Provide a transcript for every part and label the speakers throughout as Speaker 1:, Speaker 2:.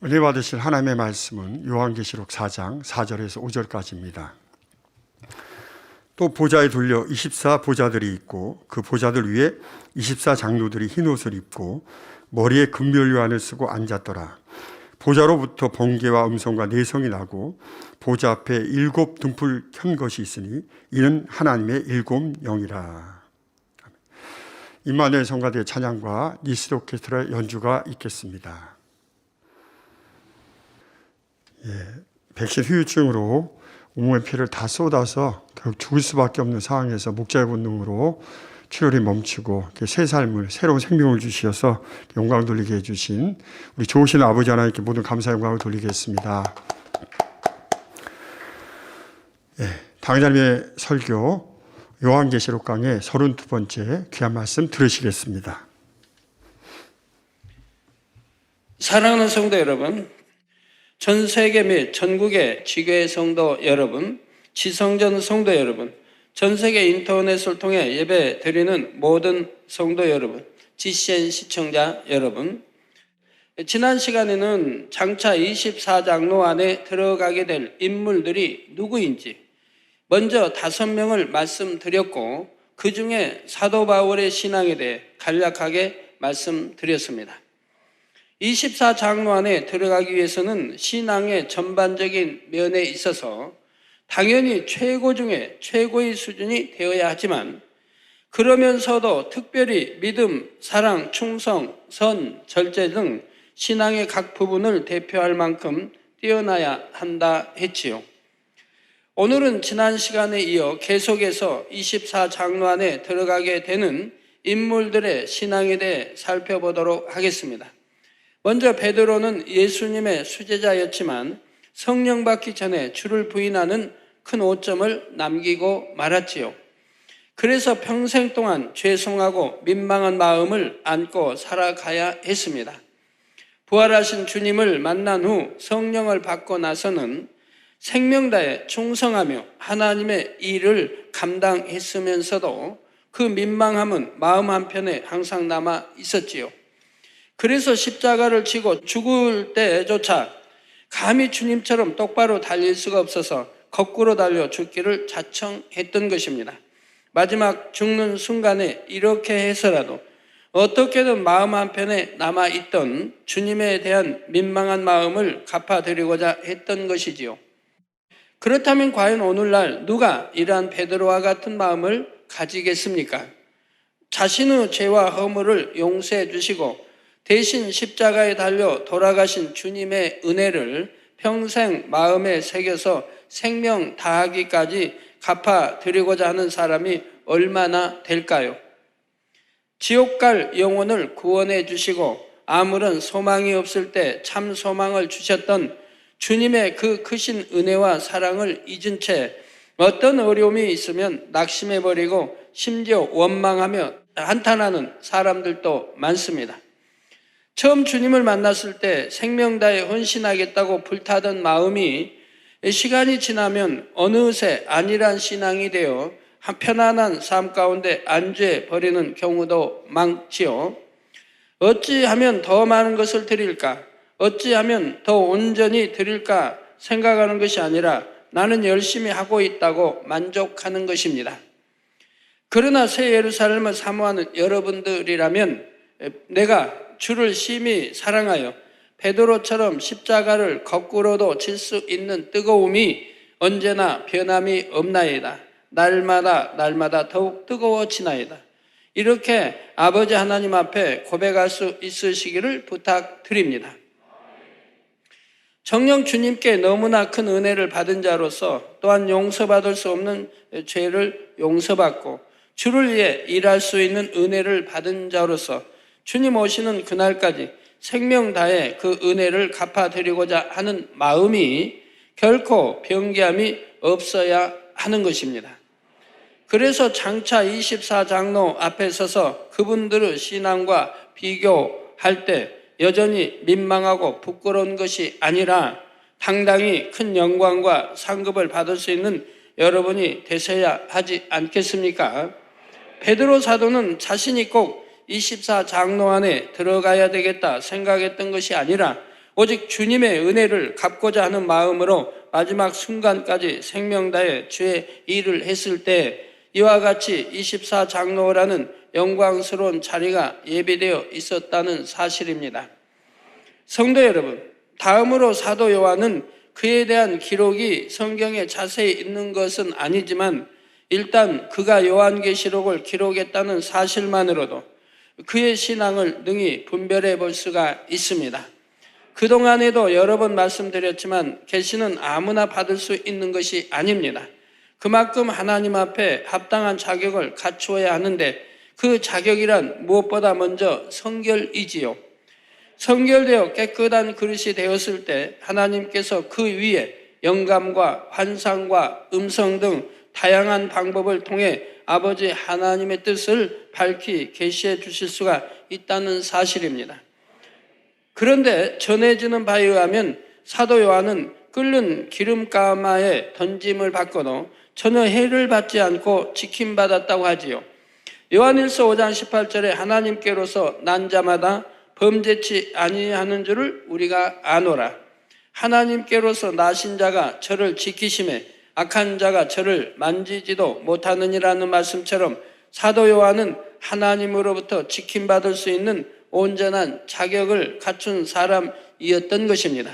Speaker 1: 은혜 받으실 하나님의 말씀은 요한계시록 4장 4절에서 5절까지입니다. 또 보좌에 둘려 24보좌들이 있고 그 보좌들 위에 24장로들이 흰옷을 입고 머리에 금면류관을 쓰고 앉았더라. 보좌로부터 번개와 음성과 내성이 나고 보좌 앞에 7 등불 켠 것이 있으니 이는 하나님의 7 영이라. 임마누엘 성가대의 찬양과 니스 오케스트라의 연주가 있겠습니다. 백신 후유증으로 온몸의 피를 다 쏟아서 결국 죽을 수밖에 없는 상황에서 목자의 본능으로 출혈이 멈추고 새 삶을, 새로운 생명을 주시어서 영광 돌리게 해주신 우리 좋으신 아버지 하나님께 모든 감사 영광을 돌리겠습니다. 당장의 설교 요한계시록 강의 32번째 귀한 말씀 들으시겠습니다.
Speaker 2: 사랑하는 성도 여러분, 전 세계 및 전국의 지교회 성도 여러분, 지성전 성도 여러분, 전 세계 인터넷을 통해 예배 드리는 모든 성도 여러분, GCN 시청자 여러분, 지난 시간에는 장차 24장로 안에 들어가게 될 인물들이 누구인지 먼저 5명을 말씀드렸고 그 중에 사도 바울의 신앙에 대해 간략하게 말씀드렸습니다. 24장로 안에 들어가기 위해서는 신앙의 전반적인 면에 있어서 당연히 최고 중에 최고의 수준이 되어야 하지만 그러면서도 특별히 믿음, 사랑, 충성, 선, 절제 등 신앙의 각 부분을 대표할 만큼 뛰어나야 한다 했지요. 오늘은 지난 시간에 이어 계속해서 24장로 안에 들어가게 되는 인물들의 신앙에 대해 살펴보도록 하겠습니다. 먼저 베드로는 예수님의 수제자였지만 성령 받기 전에 주를 부인하는 큰 오점을 남기고 말았지요. 그래서 평생 동안 죄송하고 민망한 마음을 안고 살아가야 했습니다. 부활하신 주님을 만난 후 성령을 받고 나서는 생명 다해 충성하며 하나님의 일을 감당했으면서도 그 민망함은 마음 한편에 항상 남아 있었지요. 그래서 십자가를 지고 죽을 때조차 감히 주님처럼 똑바로 달릴 수가 없어서 거꾸로 달려 죽기를 자청했던 것입니다. 마지막 죽는 순간에 이렇게 해서라도 어떻게든 마음 한편에 남아있던 주님에 대한 민망한 마음을 갚아드리고자 했던 것이지요. 그렇다면 과연 오늘날 누가 이러한 베드로와 같은 마음을 가지겠습니까? 자신의 죄와 허물을 용서해 주시고 대신 십자가에 달려 돌아가신 주님의 은혜를 평생 마음에 새겨서 생명 다하기까지 갚아드리고자 하는 사람이 얼마나 될까요? 지옥 갈 영혼을 구원해 주시고 아무런 소망이 없을 때 참 소망을 주셨던 주님의 그 크신 은혜와 사랑을 잊은 채 어떤 어려움이 있으면 낙심해버리고 심지어 원망하며 한탄하는 사람들도 많습니다. 처음 주님을 만났을 때 생명 다해 헌신하겠다고 불타던 마음이 시간이 지나면 어느새 안일한 신앙이 되어 편안한 삶 가운데 안주해 버리는 경우도 많지요. 어찌하면 더 많은 것을 드릴까? 어찌하면 더 온전히 드릴까 생각하는 것이 아니라 나는 열심히 하고 있다고 만족하는 것입니다. 그러나 새 예루살렘을 사모하는 여러분들이라면 내가 주를 심히 사랑하여 베드로처럼 십자가를 거꾸로도 칠 수 있는 뜨거움이 언제나 변함이 없나이다. 날마다 더욱 뜨거워지나이다. 이렇게 아버지 하나님 앞에 고백할 수 있으시기를 부탁드립니다. 정녕 주님께 너무나 큰 은혜를 받은 자로서 또한 용서받을 수 없는 죄를 용서받고 주를 위해 일할 수 있는 은혜를 받은 자로서 주님 오시는 그날까지 생명 다해 그 은혜를 갚아드리고자 하는 마음이 결코 변개함이 없어야 하는 것입니다. 그래서 장차 24장로 앞에 서서 그분들의 신앙과 비교할 때 여전히 민망하고 부끄러운 것이 아니라 당당히 큰 영광과 상급을 받을 수 있는 여러분이 되셔야 하지 않겠습니까? 베드로 사도는 자신이 꼭 24장로 안에 들어가야 되겠다 생각했던 것이 아니라 오직 주님의 은혜를 갚고자 하는 마음으로 마지막 순간까지 생명 다해 주의 일을 했을 때 이와 같이 24장로라는 영광스러운 자리가 예비되어 있었다는 사실입니다. 성도 여러분, 다음으로 사도 요한은 그에 대한 기록이 성경에 자세히 있는 것은 아니지만 일단 그가 요한계시록을 기록했다는 사실만으로도 그의 신앙을 능히 분별해 볼 수가 있습니다. 그동안에도 여러 번 말씀드렸지만 계시는 아무나 받을 수 있는 것이 아닙니다. 그만큼 하나님 앞에 합당한 자격을 갖추어야 하는데 그 자격이란 무엇보다 먼저 성결이지요. 성결되어 깨끗한 그릇이 되었을 때 하나님께서 그 위에 영감과 환상과 음성 등 다양한 방법을 통해 아버지 하나님의 뜻을 밝히 계시해 주실 수가 있다는 사실입니다. 그런데 전해지는 바에 의하면 사도 요한은 끓는 기름가마에 던짐을 받고도 전혀 해를 받지 않고 지킴받았다고 하지요. 요한일서 5장 18절에 하나님께로서 난 자마다 범죄치 아니하는 줄을 우리가 아노라. 하나님께로서 나신 자가 저를 지키심에 악한 자가 저를 만지지도 못하느니라는 말씀처럼 사도 요한은 하나님으로부터 지킴받을 수 있는 온전한 자격을 갖춘 사람이었던 것입니다.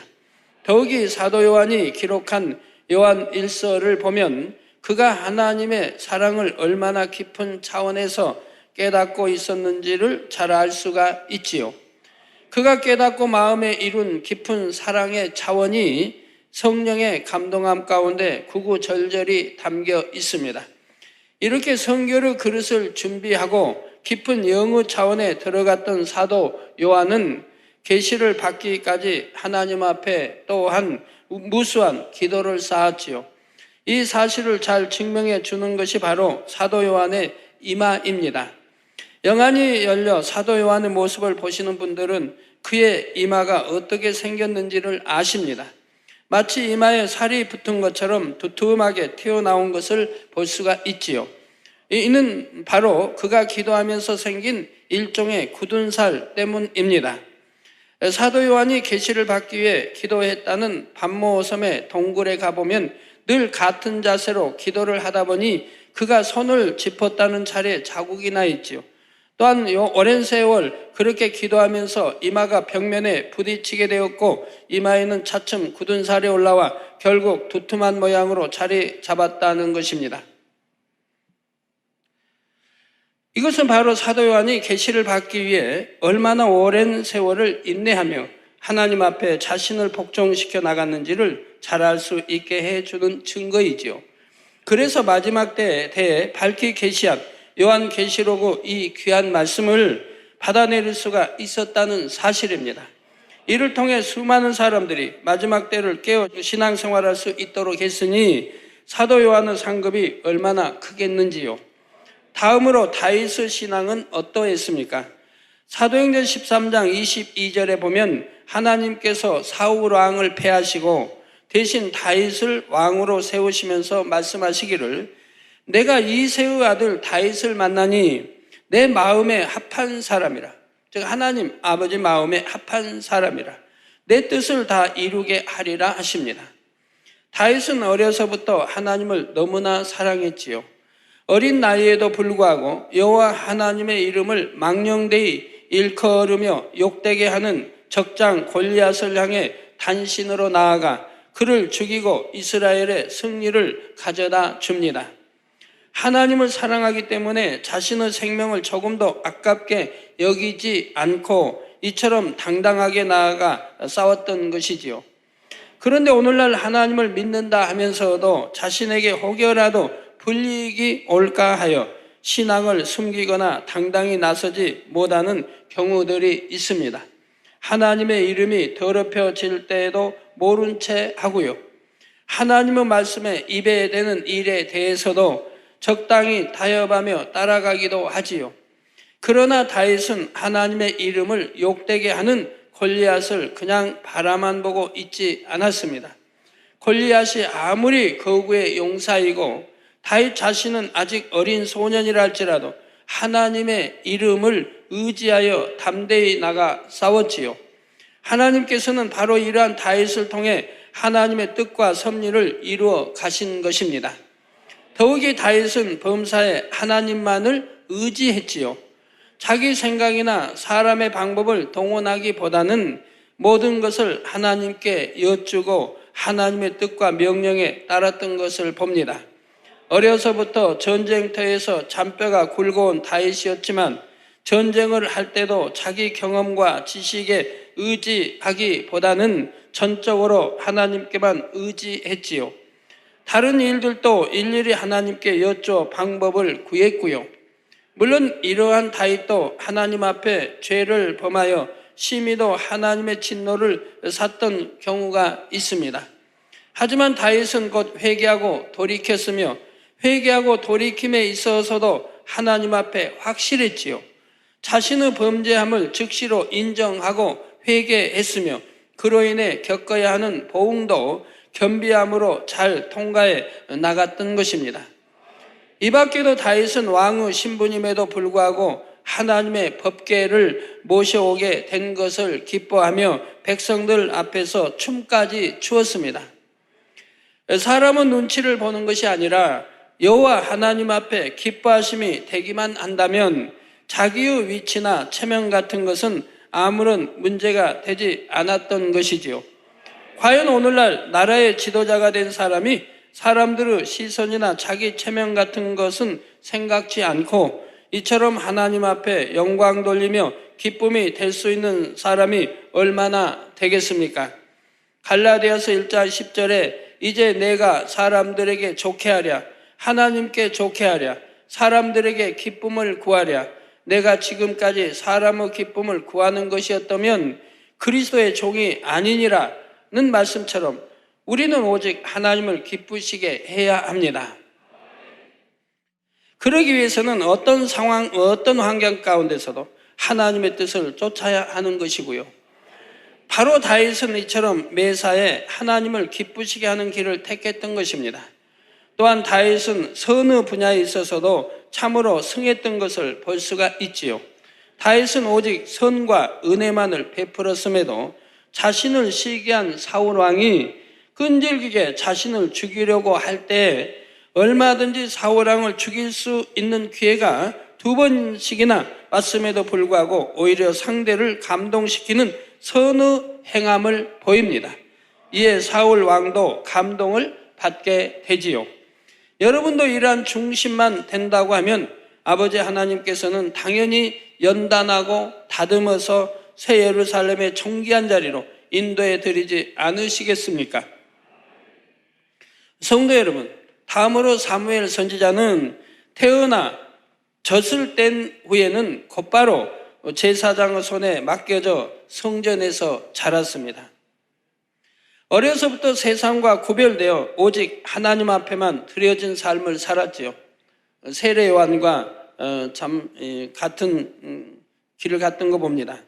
Speaker 2: 더욱이 사도 요한이 기록한 요한 1서를 보면 그가 하나님의 사랑을 얼마나 깊은 차원에서 깨닫고 있었는지를 잘 알 수가 있지요. 그가 깨닫고 마음에 이룬 깊은 사랑의 차원이 성령의 감동함 가운데 구구절절히 담겨 있습니다. 이렇게 성결의 그릇을 준비하고 깊은 영의 차원에 들어갔던 사도 요한은 계시를 받기까지 하나님 앞에 또한 무수한 기도를 쌓았지요. 이 사실을 잘 증명해 주는 것이 바로 사도 요한의 이마입니다. 영안이 열려 사도 요한의 모습을 보시는 분들은 그의 이마가 어떻게 생겼는지를 아십니다. 마치 이마에 살이 붙은 것처럼 두툼하게 튀어나온 것을 볼 수가 있지요. 이는 바로 그가 기도하면서 생긴 일종의 굳은 살 때문입니다. 사도 요한이 계시를 받기 위해 기도했다는 반모섬의 동굴에 가보면 늘 같은 자세로 기도를 하다 보니 그가 손을 짚었다는 차례 자국이 나 있지요. 또한 오랜 세월 그렇게 기도하면서 이마가 벽면에 부딪히게 되었고 이마에는 차츰 굳은 살이 올라와 결국 두툼한 모양으로 자리 잡았다는 것입니다. 이것은 바로 사도 요한이 계시를 받기 위해 얼마나 오랜 세월을 인내하며 하나님 앞에 자신을 복종시켜 나갔는지를 잘 알 수 있게 해주는 증거이지요. 그래서 마지막 때에 대해 밝히 계시한 요한계시록의 이 귀한 말씀을 받아내릴 수가 있었다는 사실입니다. 이를 통해 수많은 사람들이 마지막 때를 깨어 신앙생활할 수 있도록 했으니 사도 요한의 상급이 얼마나 크겠는지요. 다음으로 다윗의 신앙은 어떠했습니까? 사도행전 13장 22절에 보면 하나님께서 사울 왕을 패하시고 대신 다윗을 왕으로 세우시면서 말씀하시기를 내가 이새의 아들 다윗을 만나니 내 마음에 합한 사람이라. 즉 하나님 아버지 마음에 합한 사람이라. 내 뜻을 다 이루게 하리라 하십니다. 다윗은 어려서부터 하나님을 너무나 사랑했지요. 어린 나이에도 불구하고 여호와 하나님의 이름을 망령되이 일컬으며 욕되게 하는 적장 골리앗을 향해 단신으로 나아가 그를 죽이고 이스라엘의 승리를 가져다 줍니다. 하나님을 사랑하기 때문에 자신의 생명을 조금도 아깝게 여기지 않고 이처럼 당당하게 나아가 싸웠던 것이지요. 그런데 오늘날 하나님을 믿는다 하면서도 자신에게 혹여라도 불이익이 올까 하여 신앙을 숨기거나 당당히 나서지 못하는 경우들이 있습니다. 하나님의 이름이 더럽혀질 때에도 모른 채 하고요. 하나님의 말씀에 입에 대는 일에 대해서도 적당히 타협하며 따라가기도 하지요. 그러나 다윗은 하나님의 이름을 욕되게 하는 골리앗을 그냥 바라만 보고 있지 않았습니다. 골리앗이 아무리 거구의 용사이고 다윗 자신은 아직 어린 소년이라 할지라도 하나님의 이름을 의지하여 담대히 나가 싸웠지요. 하나님께서는 바로 이러한 다윗을 통해 하나님의 뜻과 섭리를 이루어 가신 것입니다. 더욱이 다윗은 범사에 하나님만을 의지했지요. 자기 생각이나 사람의 방법을 동원하기보다는 모든 것을 하나님께 여쭈고 하나님의 뜻과 명령에 따랐던 것을 봅니다. 어려서부터 전쟁터에서 잔뼈가 굵어온 다윗이었지만 전쟁을 할 때도 자기 경험과 지식에 의지하기보다는 전적으로 하나님께만 의지했지요. 다른 일들도 일일이 하나님께 여쭈어 방법을 구했고요. 물론 이러한 다윗도 하나님 앞에 죄를 범하여 심히도 하나님의 진노를 샀던 경우가 있습니다. 하지만 다윗은 곧 회개하고 돌이켰으며 회개하고 돌이킴에 있어서도 하나님 앞에 확실했지요. 자신의 범죄함을 즉시로 인정하고 회개했으며 그로 인해 겪어야 하는 보응도 겸비함으로 잘 통과해 나갔던 것입니다. 이 밖에도 다윗은 왕의 신분임에도 불구하고 하나님의 법궤를 모셔오게 된 것을 기뻐하며 백성들 앞에서 춤까지 추었습니다. 사람은 눈치를 보는 것이 아니라 여호와 하나님 앞에 기뻐하심이 되기만 한다면 자기의 위치나 체면 같은 것은 아무런 문제가 되지 않았던 것이지요. 과연 오늘날 나라의 지도자가 된 사람이 사람들의 시선이나 자기 체면 같은 것은 생각지 않고 이처럼 하나님 앞에 영광 돌리며 기쁨이 될 수 있는 사람이 얼마나 되겠습니까? 갈라디아서 1장 10절에 이제 내가 사람들에게 좋게 하랴, 하나님께 좋게 하랴, 사람들에게 기쁨을 구하랴. 내가 지금까지 사람의 기쁨을 구하는 것이었다면 그리스도의 종이 아니니라는 말씀처럼 우리는 오직 하나님을 기쁘시게 해야 합니다. 그러기 위해서는 어떤 상황, 어떤 환경 가운데서도 하나님의 뜻을 쫓아야 하는 것이고요. 바로 다윗은 이처럼 매사에 하나님을 기쁘시게 하는 길을 택했던 것입니다. 또한 다윗은 선의 분야에 있어서도 참으로 승했던 것을 볼 수가 있지요. 다윗은 오직 선과 은혜만을 베풀었음에도 자신을 시기한 사울 왕이 끈질기게 자신을 죽이려고 할 때 얼마든지 사울 왕을 죽일 수 있는 기회가 2번씩이나 왔음에도 불구하고 오히려 상대를 감동시키는 선의 행함을 보입니다. 이에 사울 왕도 감동을 받게 되지요. 여러분도 이러한 중심만 된다고 하면 아버지 하나님께서는 당연히 연단하고 다듬어서 새 예루살렘의 정귀한 자리로 인도해 드리지 않으시겠습니까? 성도 여러분, 다음으로 사무엘 선지자는 태어나 젖을 뗀 후에는 곧바로 제사장의 손에 맡겨져 성전에서 자랐습니다. 어려서부터 세상과 구별되어 오직 하나님 앞에만 드려진 삶을 살았지요. 세례 요한과 같은 길을 갔던 거 봅니다.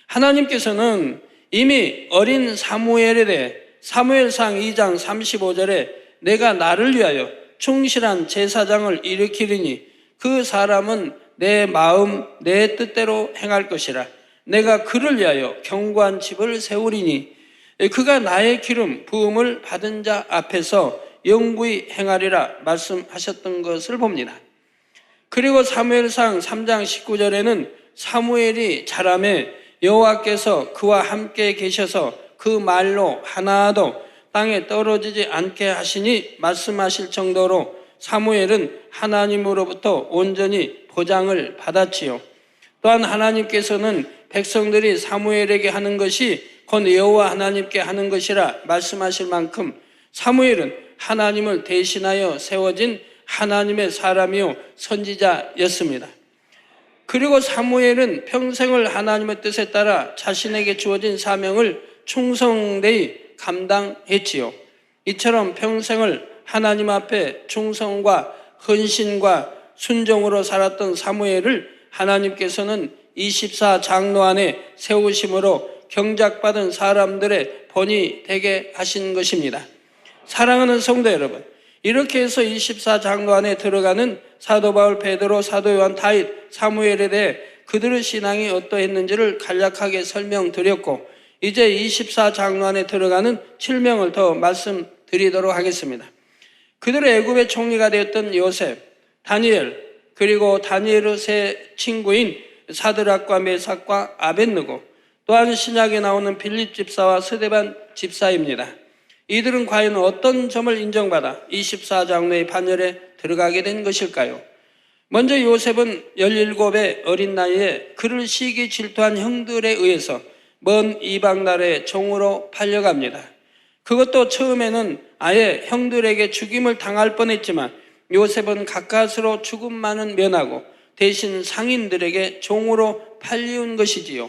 Speaker 2: 하나님께서는 이미 어린 사무엘에 대해 사무엘상 2장 35절에 내가 나를 위하여 충실한 제사장을 일으키리니 그 사람은 내 마음 내 뜻대로 행할 것이라. 내가 그를 위하여 견고한 집을 세우리니 그가 나의 기름 부음을 받은 자 앞에서 영구히 행하리라 말씀하셨던 것을 봅니다. 그리고 사무엘상 3장 19절에는 사무엘이 자라매 여호와께서 그와 함께 계셔서 그 말로 하나도 땅에 떨어지지 않게 하시니 말씀하실 정도로 사무엘은 하나님으로부터 온전히 보장을 받았지요. 또한 하나님께서는 백성들이 사무엘에게 하는 것이 곧 여호와 하나님께 하는 것이라 말씀하실 만큼 사무엘은 하나님을 대신하여 세워진 하나님의 사람이요 선지자였습니다. 그리고 사무엘은 평생을 하나님의 뜻에 따라 자신에게 주어진 사명을 충성되이 감당했지요. 이처럼 평생을 하나님 앞에 충성과 헌신과 순종으로 살았던 사무엘을 하나님께서는 24장로 안에 세우심으로 경작받은 사람들의 본이 되게 하신 것입니다. 사랑하는 성도 여러분, 이렇게 해서 24장로 안에 들어가는 사도 바울, 베드로, 사도 요한, 다윗, 사무엘에 대해 그들의 신앙이 어떠했는지를 간략하게 설명드렸고 이제 24장로 안에 들어가는 7명을 더 말씀드리도록 하겠습니다. 그들의 애굽의 총리가 되었던 요셉, 다니엘, 그리고 다니엘의 세 친구인 사드락과 메삭과 아벳느고, 또한 신약에 나오는 빌립 집사와 스데반 집사입니다. 이들은 과연 어떤 점을 인정받아 24장로의 반열에 들어가게 된 것일까요? 먼저 요셉은 17의 어린 나이에 그를 시기 질투한 형들에 의해서 먼 이방 나라의 종으로 팔려갑니다. 그것도 처음에는 아예 형들에게 죽임을 당할 뻔했지만 요셉은 가까스로 죽음만은 면하고 대신 상인들에게 종으로 팔리운 것이지요.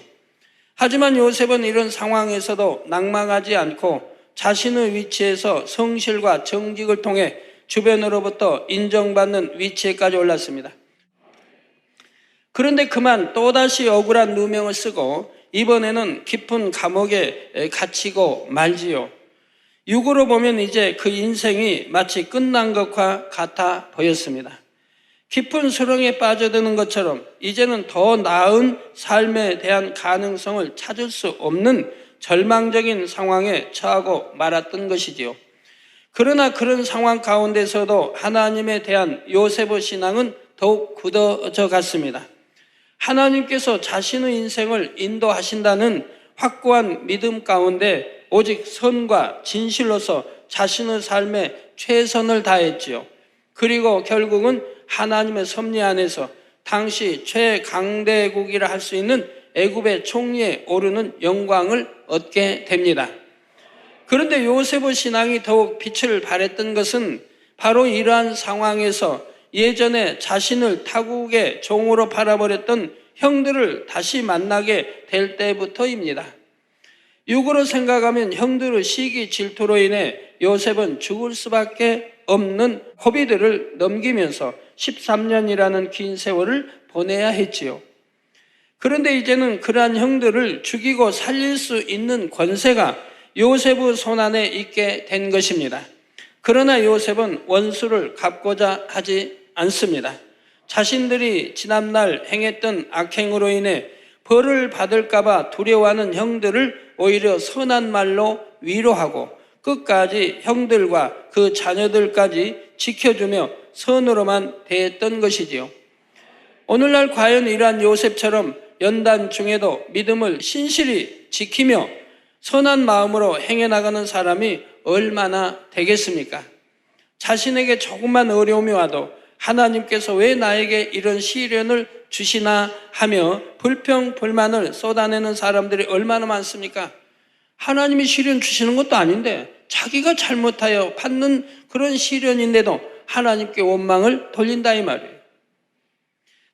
Speaker 2: 하지만 요셉은 이런 상황에서도 낙망하지 않고 자신의 위치에서 성실과 정직을 통해 주변으로부터 인정받는 위치에까지 올랐습니다. 그런데 그만 또다시 억울한 누명을 쓰고 이번에는 깊은 감옥에 갇히고 말지요. 육으로 보면 이제 그 인생이 마치 끝난 것과 같아 보였습니다. 깊은 수렁에 빠져드는 것처럼 이제는 더 나은 삶에 대한 가능성을 찾을 수 없는 절망적인 상황에 처하고 말았던 것이지요. 그러나 그런 상황 가운데서도 하나님에 대한 요셉의 신앙은 더욱 굳어져 갔습니다. 하나님께서 자신의 인생을 인도하신다는 확고한 믿음 가운데 오직 선과 진실로서 자신의 삶에 최선을 다했지요. 그리고 결국은 하나님의 섭리 안에서 당시 최강대국이라 할 수 있는 애굽의 총리에 오르는 영광을 얻게 됩니다. 그런데 요셉의 신앙이 더욱 빛을 발했던 것은 바로 이러한 상황에서 예전에 자신을 타국의 종으로 팔아버렸던 형들을 다시 만나게 될 때부터입니다. 육으로 생각하면 형들의 시기 질투로 인해 요셉은 죽을 수밖에 없는 고비들을 넘기면서 13년이라는 긴 세월을 보내야 했지요. 그런데 이제는 그러한 형들을 죽이고 살릴 수 있는 권세가 요셉의 손안에 있게 된 것입니다. 그러나 요셉은 원수를 갚고자 하지 않습니다. 자신들이 지난날 행했던 악행으로 인해 벌을 받을까봐 두려워하는 형들을 오히려 선한 말로 위로하고 끝까지 형들과 그 자녀들까지 지켜주며 선으로만 대했던 것이지요. 오늘날 과연 이러한 요셉처럼 연단 중에도 믿음을 신실히 지키며 선한 마음으로 행해나가는 사람이 얼마나 되겠습니까? 자신에게 조금만 어려움이 와도 하나님께서 왜 나에게 이런 시련을 주시나 하며 불평불만을 쏟아내는 사람들이 얼마나 많습니까? 하나님이 시련 주시는 것도 아닌데 자기가 잘못하여 받는 그런 시련인데도 하나님께 원망을 돌린다 이 말이에요.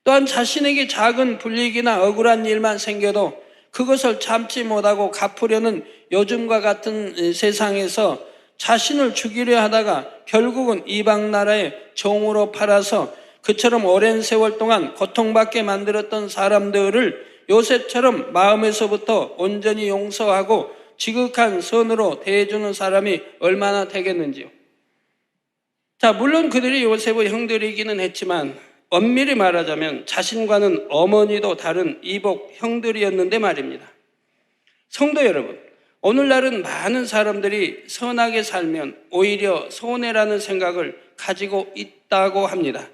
Speaker 2: 또한 자신에게 작은 불이익이나 억울한 일만 생겨도 그것을 참지 못하고 갚으려는 요즘과 같은 세상에서 자신을 죽이려 하다가 결국은 이방 나라의 종으로 팔아서 그처럼 오랜 세월 동안 고통받게 만들었던 사람들을 요셉처럼 마음에서부터 온전히 용서하고 지극한 선으로 대해주는 사람이 얼마나 되겠는지요. 자, 물론 그들이 요셉의 형들이기는 했지만 엄밀히 말하자면 자신과는 어머니도 다른 이복 형들이었는데 말입니다. 성도 여러분, 오늘날은 많은 사람들이 선하게 살면 오히려 손해라는 생각을 가지고 있다고 합니다.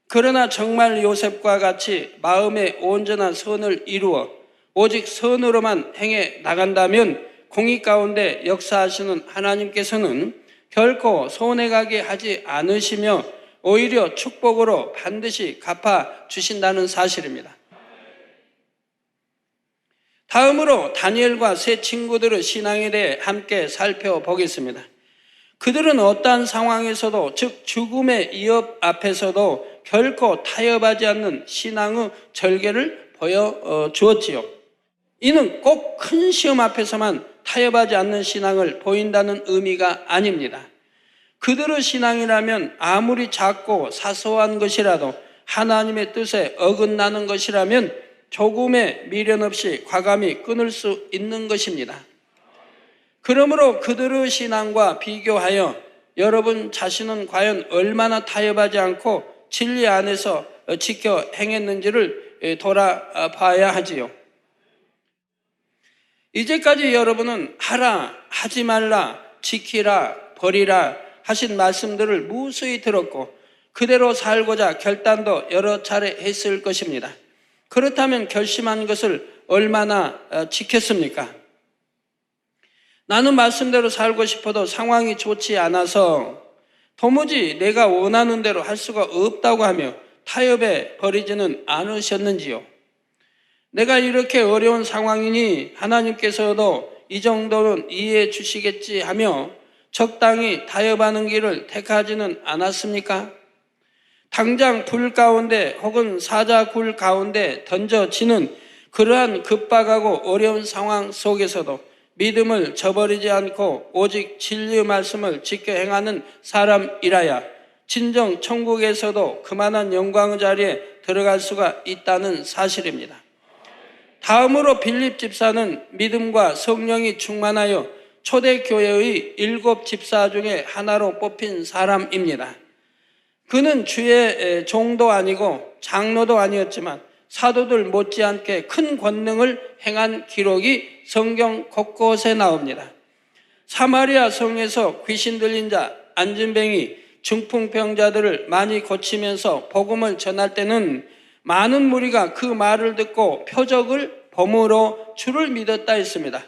Speaker 2: 그러나 정말 요셉과 같이 마음의 온전한 선을 이루어 오직 선으로만 행해 나간다면 공의 가운데 역사하시는 하나님께서는 결코 손해가게 하지 않으시며 오히려 축복으로 반드시 갚아주신다는 사실입니다. 다음으로 다니엘과 세 친구들의 신앙에 대해 함께 살펴보겠습니다. 그들은 어떠한 상황에서도 즉 죽음의 위협 앞에서도 결코 타협하지 않는 신앙의 절개를 보여주었지요. 이는 꼭 큰 시험 앞에서만 타협하지 않는 신앙을 보인다는 의미가 아닙니다. 그들의 신앙이라면 아무리 작고 사소한 것이라도 하나님의 뜻에 어긋나는 것이라면 조금의 미련 없이 과감히 끊을 수 있는 것입니다. 그러므로 그들의 신앙과 비교하여 여러분 자신은 과연 얼마나 타협하지 않고 진리 안에서 지켜 행했는지를 돌아봐야 하지요. 이제까지 여러분은 하라, 하지 말라, 지키라, 버리라 하신 말씀들을 무수히 들었고 그대로 살고자 결단도 여러 차례 했을 것입니다. 그렇다면 결심한 것을 얼마나 지켰습니까? 나는 말씀대로 살고 싶어도 상황이 좋지 않아서 도무지 내가 원하는 대로 할 수가 없다고 하며 타협에 버리지는 않으셨는지요? 내가 이렇게 어려운 상황이니 하나님께서도 이 정도는 이해해 주시겠지 하며 적당히 타협하는 길을 택하지는 않았습니까? 당장 불 가운데 혹은 사자굴 가운데 던져지는 그러한 급박하고 어려운 상황 속에서도 믿음을 저버리지 않고 오직 진리의 말씀을 지켜 행하는 사람이라야 진정 천국에서도 그만한 영광의 자리에 들어갈 수가 있다는 사실입니다. 다음으로 빌립 집사는 믿음과 성령이 충만하여 초대교회의 7 집사 중에 하나로 뽑힌 사람입니다. 그는 주의 종도 아니고 장로도 아니었지만 사도들 못지않게 큰 권능을 행한 기록이 성경 곳곳에 나옵니다. 사마리아 성에서 귀신 들린 자, 안진뱅이, 중풍병자들을 많이 고치면서 복음을 전할 때는 많은 무리가 그 말을 듣고 표적을 범으로 주를 믿었다 했습니다.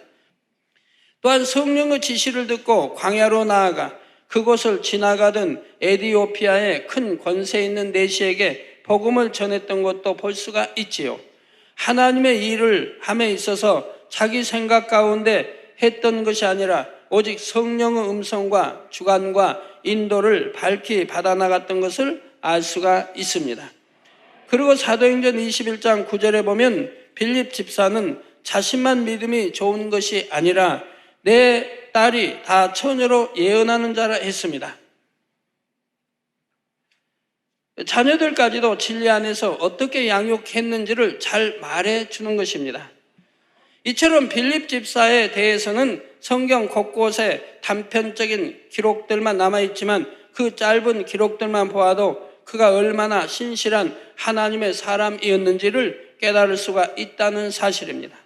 Speaker 2: 또한 성령의 지시를 듣고 광야로 나아가 그곳을 지나가던 에디오피아의 큰 권세 있는 내시에게 복음을 전했던 것도 볼 수가 있지요. 하나님의 일을 함에 있어서 자기 생각 가운데 했던 것이 아니라 오직 성령의 음성과 주관과 인도를 밝히 받아나갔던 것을 알 수가 있습니다. 그리고 사도행전 21장 9절에 보면 빌립 집사는 자신만 믿음이 좋은 것이 아니라 내 딸이 다 처녀로 예언하는 자라 했습니다. 자녀들까지도 진리 안에서 어떻게 양육했는지를 잘 말해 주는 것입니다. 이처럼 빌립 집사에 대해서는 성경 곳곳에 단편적인 기록들만 남아있지만 그 짧은 기록들만 보아도 그가 얼마나 신실한 하나님의 사람이었는지를 깨달을 수가 있다는 사실입니다.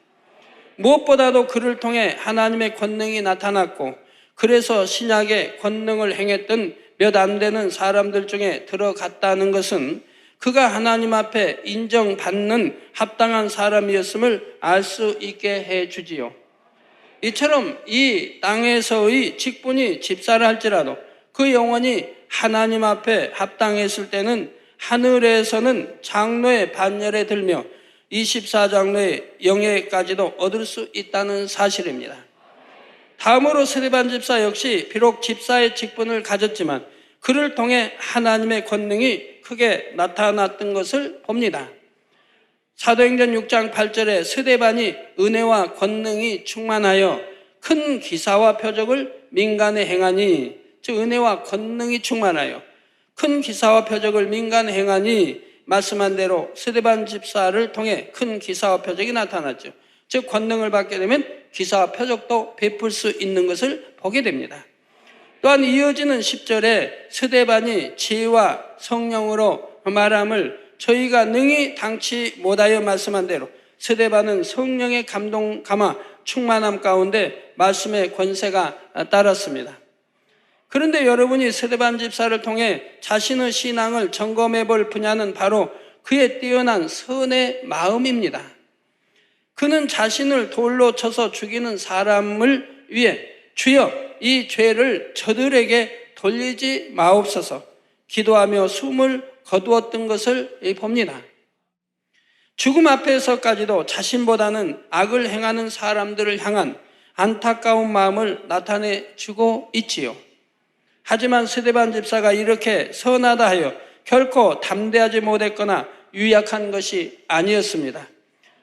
Speaker 2: 무엇보다도 그를 통해 하나님의 권능이 나타났고 그래서 신약의 권능을 행했던 몇 안 되는 사람들 중에 들어갔다는 것은 그가 하나님 앞에 인정받는 합당한 사람이었음을 알 수 있게 해주지요. 이처럼 이 땅에서의 직분이 집사를 할지라도 그 영혼이 하나님 앞에 합당했을 때는 하늘에서는 장로의 반열에 들며 24장로의 영예까지도 얻을 수 있다는 사실입니다. 다음으로 스데반 집사 역시 비록 집사의 직분을 가졌지만 그를 통해 하나님의 권능이 크게 나타났던 것을 봅니다. 사도행전 6장 8절에 스데반이 은혜와 권능이 충만하여 큰 기사와 표적을 민간에 행하니, 즉 은혜와 권능이 충만하여 큰 기사와 표적을 민간에 행하니 말씀한 대로 스데반 집사를 통해 큰 기사와 표적이 나타났죠. 즉 권능을 받게 되면 기사와 표적도 베풀 수 있는 것을 보게 됩니다. 또한 이어지는 10절에 스데반이 지혜와 성령으로 말함을 저희가 능히 당치 못하여 말씀한 대로 스데반은 성령의 감동 감화 충만함 가운데 말씀의 권세가 따랐습니다. 그런데 여러분이 스데반 집사를 통해 자신의 신앙을 점검해 볼 분야는 바로 그의 뛰어난 선의 마음입니다. 그는 자신을 돌로 쳐서 죽이는 사람을 위해 주여 이 죄를 저들에게 돌리지 마옵소서 기도하며 숨을 거두었던 것을 봅니다. 죽음 앞에서까지도 자신보다는 악을 행하는 사람들을 향한 안타까운 마음을 나타내주고 있지요. 하지만 스데반 집사가 이렇게 선하다 하여 결코 담대하지 못했거나 유약한 것이 아니었습니다.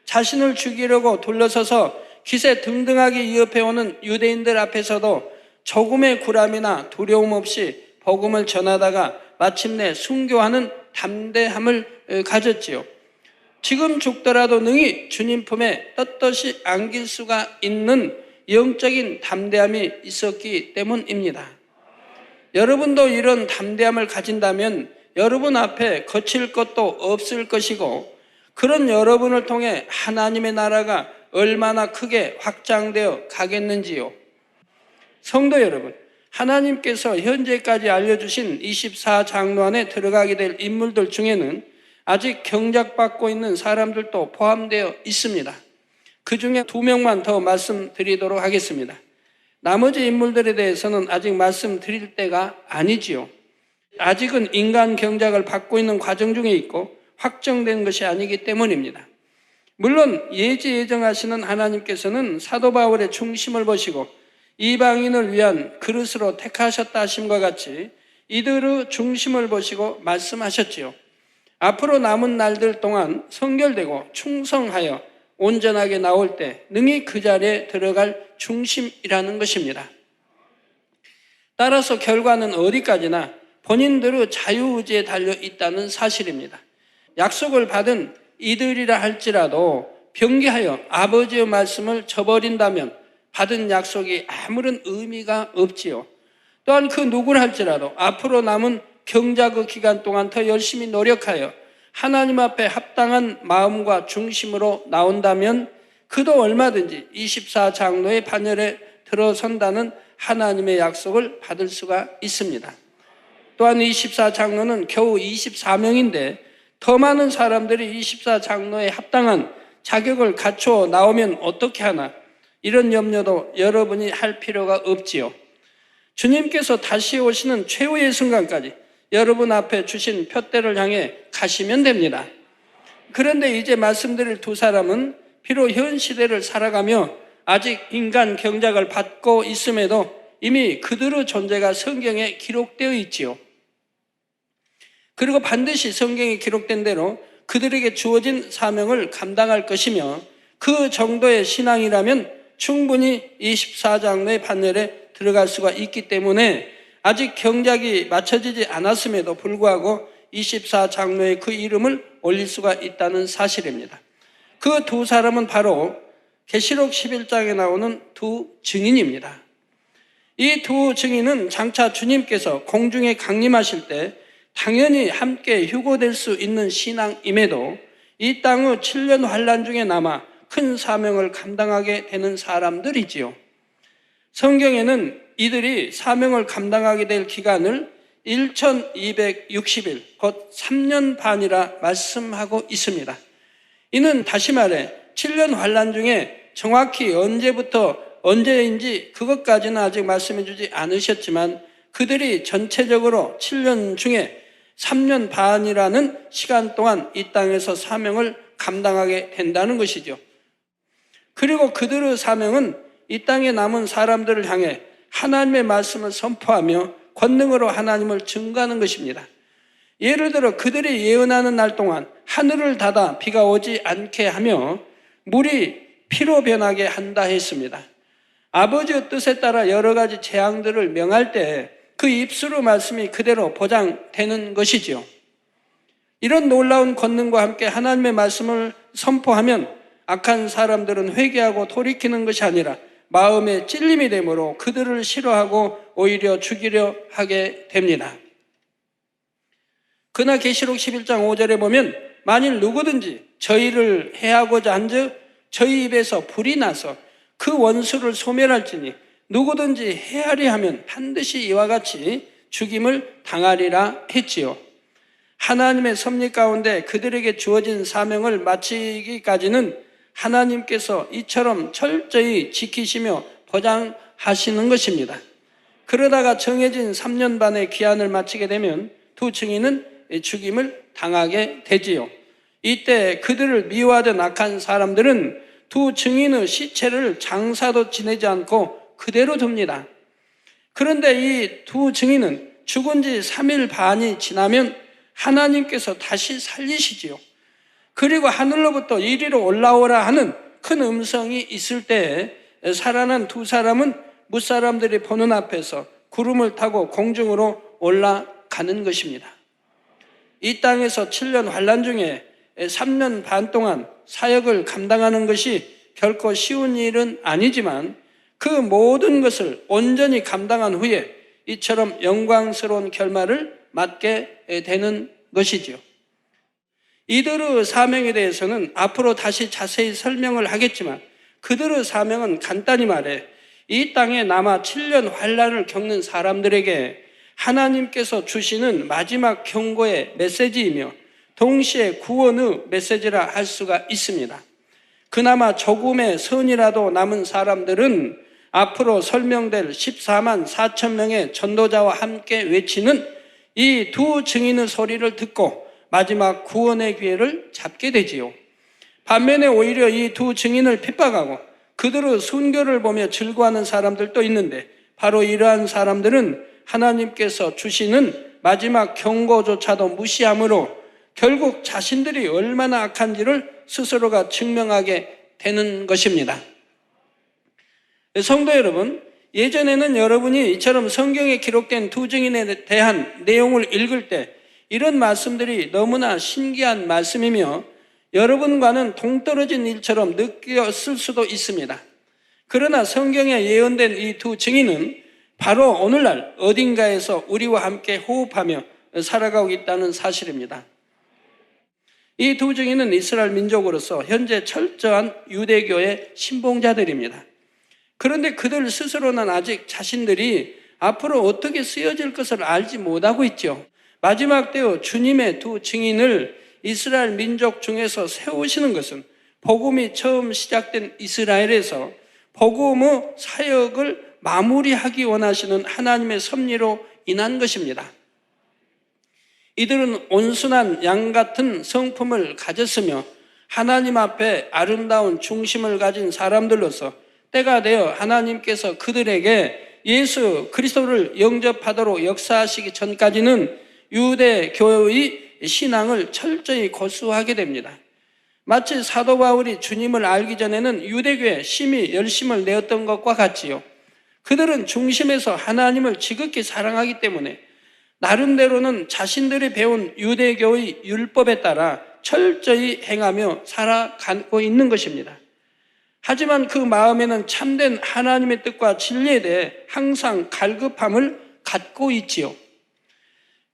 Speaker 2: 자신을 죽이려고 둘러서서 기세 등등하게 위협해오는 유대인들 앞에서도 조금의 굴함이나 두려움 없이 복음을 전하다가 마침내 순교하는 담대함을 가졌지요. 지금 죽더라도 능히 주님 품에 떳떳이 안길 수가 있는 영적인 담대함이 있었기 때문입니다. 여러분도 이런 담대함을 가진다면 여러분 앞에 거칠 것도 없을 것이고 그런 여러분을 통해 하나님의 나라가 얼마나 크게 확장되어 가겠는지요. 성도 여러분, 하나님께서 현재까지 알려주신 24장로 안에 들어가게 될 인물들 중에는 아직 경작받고 있는 사람들도 포함되어 있습니다. 그 중에 2명만 더 말씀드리도록 하겠습니다. 나머지 인물들에 대해서는 아직 말씀드릴 때가 아니지요. 아직은 인간 경작을 받고 있는 과정 중에 있고 확정된 것이 아니기 때문입니다. 물론 예정하시는 하나님께서는 사도 바울의 중심을 보시고 이방인을 위한 그릇으로 택하셨다 하심과 같이 이들의 중심을 보시고 말씀하셨지요. 앞으로 남은 날들 동안 성결되고 충성하여 온전하게 나올 때 능히 그 자리에 들어갈 중심이라는 것입니다. 따라서 결과는 어디까지나 본인들의 자유의지에 달려 있다는 사실입니다. 약속을 받은 이들이라 할지라도 변개하여 아버지의 말씀을 저버린다면 받은 약속이 아무런 의미가 없지요. 또한 그 누구를 할지라도 앞으로 남은 경작의 기간 동안 더 열심히 노력하여 하나님 앞에 합당한 마음과 중심으로 나온다면 그도 얼마든지 24장로의 반열에 들어선다는 하나님의 약속을 받을 수가 있습니다. 또한 24장로는 겨우 24명인데 더 많은 사람들이 24장로에 합당한 자격을 갖추어 나오면 어떻게 하나, 이런 염려도 여러분이 할 필요가 없지요. 주님께서 다시 오시는 최후의 순간까지 여러분 앞에 주신 표대를 향해 가시면 됩니다. 그런데 이제 말씀드릴 2사람은 비록 현 시대를 살아가며 아직 인간 경작을 받고 있음에도 이미 그들의 존재가 성경에 기록되어 있지요. 그리고 반드시 성경에 기록된 대로 그들에게 주어진 사명을 감당할 것이며 그 정도의 신앙이라면 충분히 24장로의 판넬에 들어갈 수가 있기 때문에 아직 경작이 맞춰지지 않았음에도 불구하고 24장로의 그 이름을 올릴 수가 있다는 사실입니다. 그 2사람은 바로 계시록 11장에 나오는 2 증인입니다. 이 2 증인은 장차 주님께서 공중에 강림하실 때 당연히 함께 휴거될 수 있는 신앙임에도 이 땅의 7년 환란 중에 남아 큰 사명을 감당하게 되는 사람들이지요. 성경에는 이들이 사명을 감당하게 될 기간을 1260일, 곧 3년 반이라 말씀하고 있습니다. 이는 다시 말해 7년 환란 중에 정확히 언제부터 언제인지 그것까지는 아직 말씀해 주지 않으셨지만 그들이 전체적으로 7년 중에 3년 반이라는 시간 동안 이 땅에서 사명을 감당하게 된다는 것이죠. 그리고 그들의 사명은 이 땅에 남은 사람들을 향해 하나님의 말씀을 선포하며 권능으로 하나님을 증거하는 것입니다. 예를 들어 그들이 예언하는 날 동안 하늘을 닫아 비가 오지 않게 하며 물이 피로 변하게 한다 했습니다. 아버지의 뜻에 따라 여러 가지 재앙들을 명할 때 그 입술의 말씀이 그대로 보장되는 것이지요. 이런 놀라운 권능과 함께 하나님의 말씀을 선포하면 악한 사람들은 회개하고 돌이키는 것이 아니라 마음에 찔림이 되므로 그들을 싫어하고 오히려 죽이려 하게 됩니다. 그러나 계시록 11장 5절에 보면 만일 누구든지 저희를 해하고자 한즉 저희 입에서 불이 나서 그 원수를 소멸할지니 누구든지 해하리 하면 반드시 이와 같이 죽임을 당하리라 했지요. 하나님의 섭리 가운데 그들에게 주어진 사명을 마치기까지는 하나님께서 이처럼 철저히 지키시며 보장하시는 것입니다. 그러다가 정해진 3년 반의 기한을 마치게 되면 2 증인은 죽임을 당하게 되지요. 이때 그들을 미워하던 악한 사람들은 2 증인의 시체를 장사도 지내지 않고 그대로 둡니다. 그런데 이 2 증인은 죽은 지 3일 반이 지나면 하나님께서 다시 살리시지요. 그리고 하늘로부터 이리로 올라오라 하는 큰 음성이 있을 때 살아난 2사람은 무사람들이 보는 앞에서 구름을 타고 공중으로 올라가는 것입니다. 이 땅에서 7년 환란 중에 3년 반 동안 사역을 감당하는 것이 결코 쉬운 일은 아니지만 그 모든 것을 온전히 감당한 후에 이처럼 영광스러운 결말을 맞게 되는 것이지요. 이들의 사명에 대해서는 앞으로 다시 자세히 설명을 하겠지만 그들의 사명은 간단히 말해 이 땅에 남아 7년 환란을 겪는 사람들에게 하나님께서 주시는 마지막 경고의 메시지이며 동시에 구원의 메시지라 할 수가 있습니다. 그나마 조금의 선이라도 남은 사람들은 앞으로 설명될 14만 4천 명의 전도자와 함께 외치는 이 두 증인의 소리를 듣고 마지막 구원의 기회를 잡게 되지요. 반면에 오히려 이 두 증인을 핍박하고 그들의 순교를 보며 즐거워하는 사람들도 있는데 바로 이러한 사람들은 하나님께서 주시는 마지막 경고조차도 무시함으로 결국 자신들이 얼마나 악한지를 스스로가 증명하게 되는 것입니다. 성도 여러분, 예전에는 여러분이 이처럼 성경에 기록된 두 증인에 대한 내용을 읽을 때 이런 말씀들이 너무나 신기한 말씀이며 여러분과는 동떨어진 일처럼 느꼈을 수도 있습니다. 그러나 성경에 예언된 이 두 증인은 바로 오늘날 어딘가에서 우리와 함께 호흡하며 살아가고 있다는 사실입니다. 이 두 증인은 이스라엘 민족으로서 현재 철저한 유대교의 신봉자들입니다. 그런데 그들 스스로는 아직 자신들이 앞으로 어떻게 쓰여질 것을 알지 못하고 있죠. 마지막 때의 주님의 두 증인을 이스라엘 민족 중에서 세우시는 것은 복음이 처음 시작된 이스라엘에서 복음의 사역을 마무리하기 원하시는 하나님의 섭리로 인한 것입니다. 이들은 온순한 양 같은 성품을 가졌으며 하나님 앞에 아름다운 중심을 가진 사람들로서 때가 되어 하나님께서 그들에게 예수 그리스도를 영접하도록 역사하시기 전까지는 유대교의 신앙을 철저히 고수하게 됩니다. 마치 사도 바울이 주님을 알기 전에는 유대교에 심히 열심을 내었던 것과 같지요. 그들은 중심에서 하나님을 지극히 사랑하기 때문에 나름대로는 자신들이 배운 유대교의 율법에 따라 철저히 행하며 살아가고 있는 것입니다. 하지만 그 마음에는 참된 하나님의 뜻과 진리에 대해 항상 갈급함을 갖고 있지요.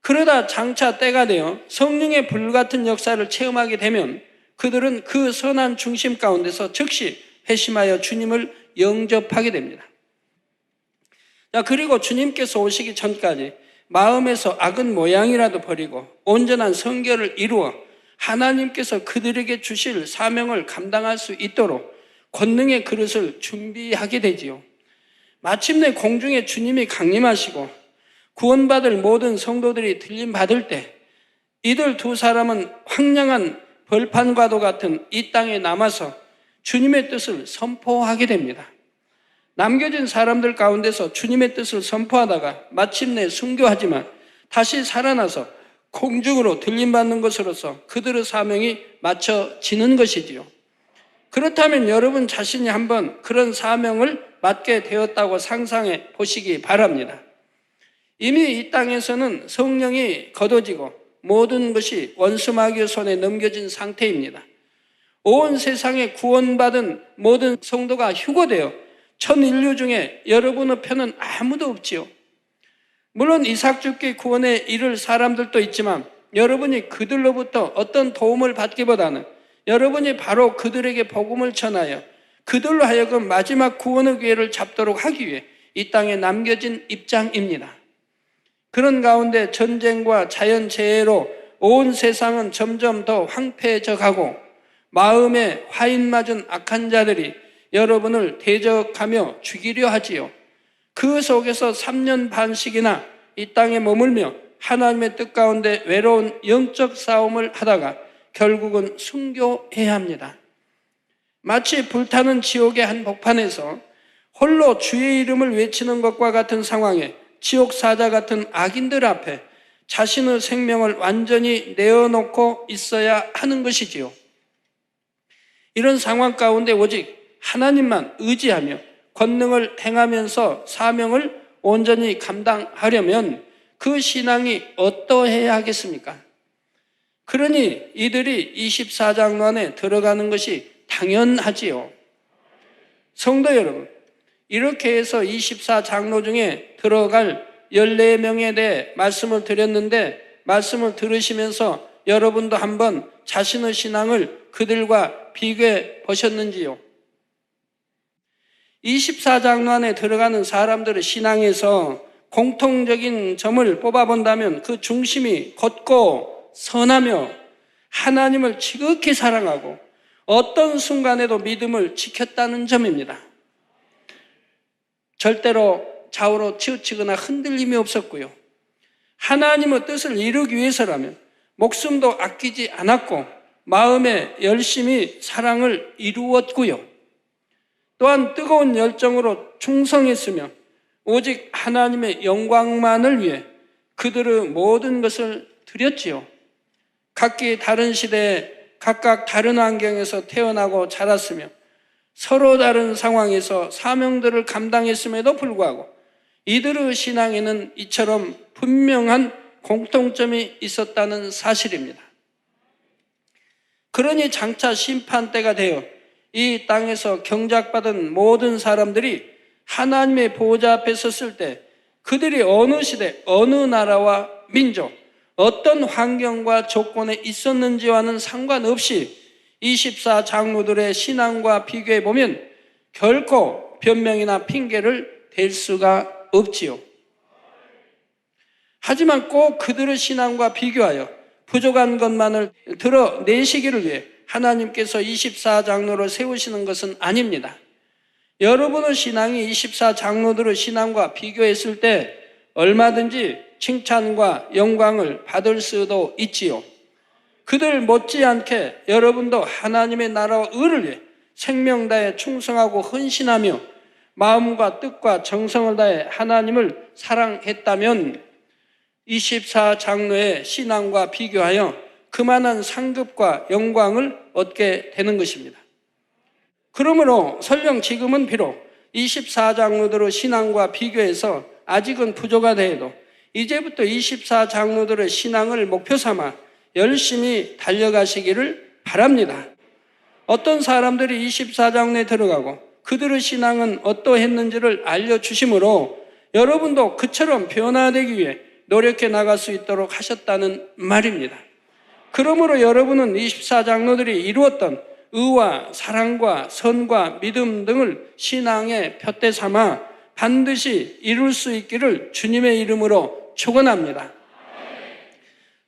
Speaker 2: 그러다 장차 때가 되어 성령의 불같은 역사를 체험하게 되면 그들은 그 선한 중심 가운데서 즉시 회심하여 주님을 영접하게 됩니다. 그리고 주님께서 오시기 전까지 마음에서 악은 모양이라도 버리고 온전한 성결을 이루어 하나님께서 그들에게 주실 사명을 감당할 수 있도록 권능의 그릇을 준비하게 되지요. 마침내 공중에 주님이 강림하시고 구원받을 모든 성도들이 들림받을 때 이들 두 사람은 황량한 벌판과도 같은 이 땅에 남아서 주님의 뜻을 선포하게 됩니다. 남겨진 사람들 가운데서 주님의 뜻을 선포하다가 마침내 순교하지만 다시 살아나서 공중으로 들림받는 것으로서 그들의 사명이 마쳐지는 것이지요. 그렇다면 여러분 자신이 한번 그런 사명을 맡게 되었다고 상상해 보시기 바랍니다. 이미 이 땅에서는 성령이 거둬지고 모든 것이 원수마귀의 손에 넘겨진 상태입니다. 온 세상에 구원받은 모든 성도가 휴거되어 전 인류 중에 여러분의 편은 아무도 없지요. 물론 이삭 죽기 구원에 이를 사람들도 있지만 여러분이 그들로부터 어떤 도움을 받기보다는 여러분이 바로 그들에게 복음을 전하여 그들로 하여금 마지막 구원의 기회를 잡도록 하기 위해 이 땅에 남겨진 입장입니다. 그런 가운데 전쟁과 자연재해로 온 세상은 점점 더 황폐해져 가고 마음에 화인 맞은 악한 자들이 여러분을 대적하며 죽이려 하지요. 그 속에서 3년 반씩이나 이 땅에 머물며 하나님의 뜻 가운데 외로운 영적 싸움을 하다가 결국은 순교해야 합니다. 마치 불타는 지옥의 한복판에서 홀로 주의 이름을 외치는 것과 같은 상황에 지옥 사자 같은 악인들 앞에 자신의 생명을 완전히 내어놓고 있어야 하는 것이지요. 이런 상황 가운데 오직 하나님만 의지하며 권능을 행하면서 사명을 온전히 감당하려면 그 신앙이 어떠해야 하겠습니까? 그러니 이들이 24장로안에 들어가는 것이 당연하지요. 성도 여러분, 이렇게 해서 24장로 중에 들어갈 14명에 대해 말씀을 드렸는데 말씀을 들으시면서 여러분도 한번 자신의 신앙을 그들과 비교해 보셨는지요? 24장로 안에 들어가는 사람들의 신앙에서 공통적인 점을 뽑아본다면 그 중심이 곧고 선하며 하나님을 지극히 사랑하고 어떤 순간에도 믿음을 지켰다는 점입니다. 절대로 좌우로 치우치거나 흔들림이 없었고요. 하나님의 뜻을 이루기 위해서라면 목숨도 아끼지 않았고 마음에 열심히 사랑을 이루었고요. 또한 뜨거운 열정으로 충성했으며 오직 하나님의 영광만을 위해 그들의 모든 것을 드렸지요. 각기 다른 시대에 각각 다른 환경에서 태어나고 자랐으며 서로 다른 상황에서 사명들을 감당했음에도 불구하고 이들의 신앙에는 이처럼 분명한 공통점이 있었다는 사실입니다. 그러니 장차 심판때가 되어 이 땅에서 경작받은 모든 사람들이 하나님의 보좌 앞에 섰을 때 그들이 어느 시대, 어느 나라와 민족, 어떤 환경과 조건에 있었는지와는 상관없이 24장로들의 신앙과 비교해 보면 결코 변명이나 핑계를 댈 수가 없지요. 하지만 꼭 그들의 신앙과 비교하여 부족한 것만을 드러내시기를 위해 하나님께서 24장로를 세우시는 것은 아닙니다. 여러분의 신앙이 24장로들의 신앙과 비교했을 때 얼마든지 칭찬과 영광을 받을 수도 있지요. 그들 못지않게 여러분도 하나님의 나라와 의를 위해 생명 다해 충성하고 헌신하며 마음과 뜻과 정성을 다해 하나님을 사랑했다면 24장로의 신앙과 비교하여 그만한 상급과 영광을 얻게 되는 것입니다. 그러므로 설령 지금은 비록 24장로들의 신앙과 비교해서 아직은 부족하다 해도 이제부터 24장로들의 신앙을 목표 삼아 열심히 달려가시기를 바랍니다. 어떤 사람들이 24장로에 들어가고 그들의 신앙은 어떠했는지를 알려주심으로 여러분도 그처럼 변화되기 위해 노력해 나갈 수 있도록 하셨다는 말입니다. 그러므로 여러분은 24장로들이 이루었던 의와 사랑과 선과 믿음 등을 신앙의 푯대 삼아 반드시 이룰 수 있기를 주님의 이름으로 축원합니다.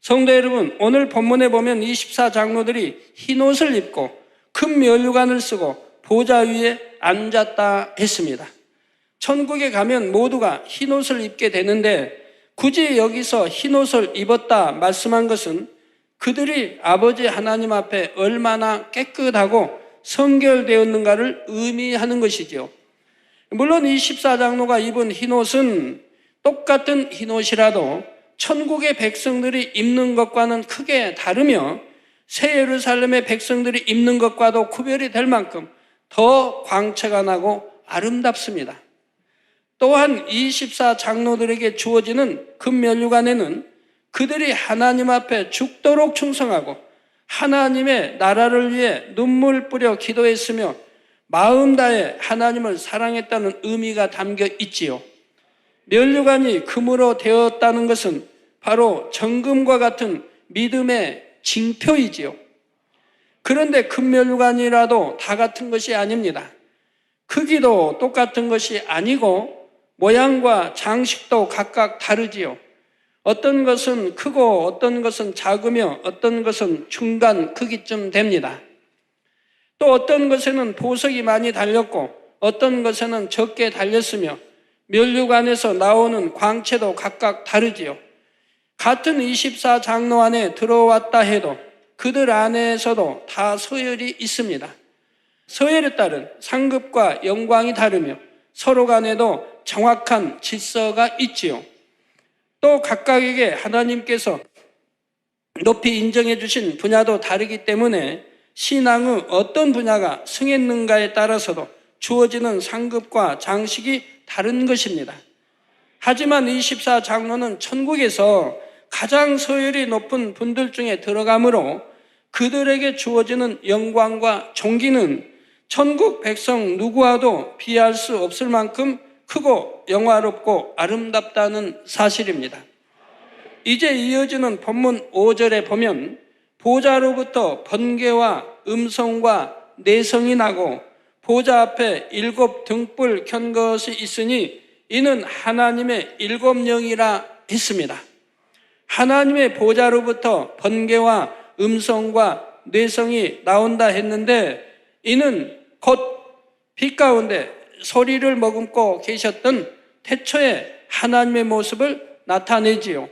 Speaker 2: 성도 여러분, 오늘 본문에 보면 24장로들이 흰옷을 입고 큰 면류관을 쓰고 보좌 위에 앉았다 했습니다. 천국에 가면 모두가 흰옷을 입게 되는데 굳이 여기서 흰옷을 입었다 말씀한 것은 그들이 아버지 하나님 앞에 얼마나 깨끗하고 성결되었는가를 의미하는 것이지요. 물론 24장로가 입은 흰옷은 똑같은 흰옷이라도 천국의 백성들이 입는 것과는 크게 다르며 새 예루살렘의 백성들이 입는 것과도 구별이 될 만큼 더 광채가 나고 아름답습니다. 또한 24장로들에게 주어지는 금면류관에는 그들이 하나님 앞에 죽도록 충성하고 하나님의 나라를 위해 눈물 뿌려 기도했으며 마음 다해 하나님을 사랑했다는 의미가 담겨 있지요. 면류관이 금으로 되었다는 것은 바로 정금과 같은 믿음의 징표이지요. 그런데 금면류관이라도 다 같은 것이 아닙니다. 크기도 똑같은 것이 아니고 모양과 장식도 각각 다르지요. 어떤 것은 크고 어떤 것은 작으며 어떤 것은 중간 크기쯤 됩니다. 또 어떤 것에는 보석이 많이 달렸고 어떤 것에는 적게 달렸으며 면류관에서 나오는 광채도 각각 다르지요. 같은 24장로 안에 들어왔다 해도 그들 안에서도 다 서열이 있습니다. 서열에 따른 상급과 영광이 다르며 서로 간에도 정확한 질서가 있지요. 또 각각에게 하나님께서 높이 인정해 주신 분야도 다르기 때문에 신앙의 어떤 분야가 승했는가에 따라서도 주어지는 상급과 장식이 다른 것입니다. 하지만 24장로는 천국에서 가장 서열이 높은 분들 중에 들어가므로 그들에게 주어지는 영광과 존귀는 천국 백성 누구와도 비할 수 없을 만큼 크고 영화롭고 아름답다는 사실입니다. 이제 이어지는 본문 5절에 보면 보좌로부터 번개와 음성과 내성이 나고 보좌 앞에 7 등불 켠 것이 있으니 이는 하나님의 7 영이라 했습니다. 하나님의 보좌로부터 번개와 음성과 뇌성이 나온다 했는데 이는 곧 빛 가운데 소리를 머금고 계셨던 태초의 하나님의 모습을 나타내지요.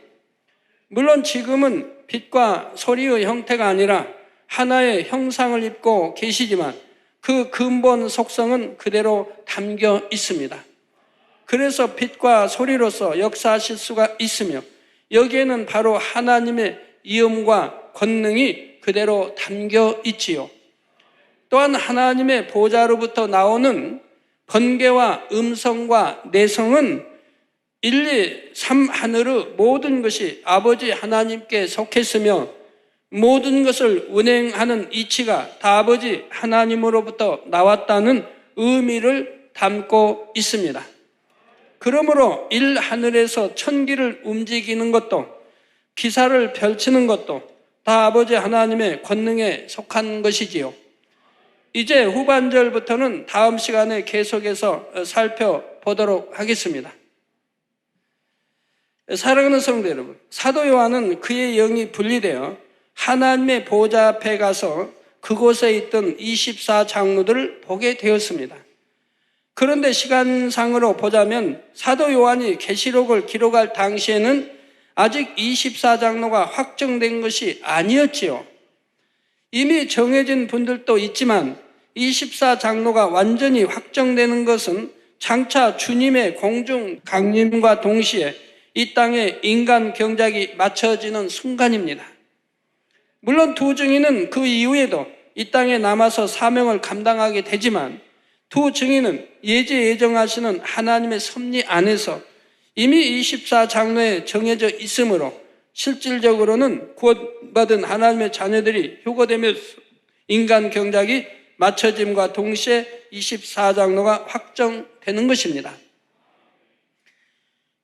Speaker 2: 물론 지금은 빛과 소리의 형태가 아니라 하나의 형상을 입고 계시지만 그 근본 속성은 그대로 담겨 있습니다. 그래서 빛과 소리로서 역사하실 수가 있으며 여기에는 바로 하나님의 이음과 권능이 그대로 담겨 있지요. 또한 하나님의 보좌로부터 나오는 번개와 음성과 내성은 1, 2, 3 하늘의 모든 것이 아버지 하나님께 속했으며 모든 것을 운행하는 이치가 다 아버지 하나님으로부터 나왔다는 의미를 담고 있습니다. 그러므로 1 하늘에서 천기를 움직이는 것도 기사를 펼치는 것도 다 아버지 하나님의 권능에 속한 것이지요. 이제 후반절부터는 다음 시간에 계속해서 살펴보도록 하겠습니다. 사랑하는 성도 여러분, 사도 요한은 그의 영이 분리되어 하나님의 보좌 앞에 가서 그곳에 있던 24 장로들을 보게 되었습니다. 그런데 시간상으로 보자면 사도 요한이 계시록을 기록할 당시에는 아직 24 장로가 확정된 것이 아니었지요. 이미 정해진 분들도 있지만 24 장로가 완전히 확정되는 것은 장차 주님의 공중 강림과 동시에 이 땅에 인간 경작이 맞춰지는 순간입니다. 물론 두 증인은 그 이후에도 이 땅에 남아서 사명을 감당하게 되지만 두 증인은 예정하시는 하나님의 섭리 안에서 이미 24 장로에 정해져 있으므로 실질적으로는 구원받은 하나님의 자녀들이 휴거되면서 인간 경작이 맞춰짐과 동시에 24 장로가 확정되는 것입니다.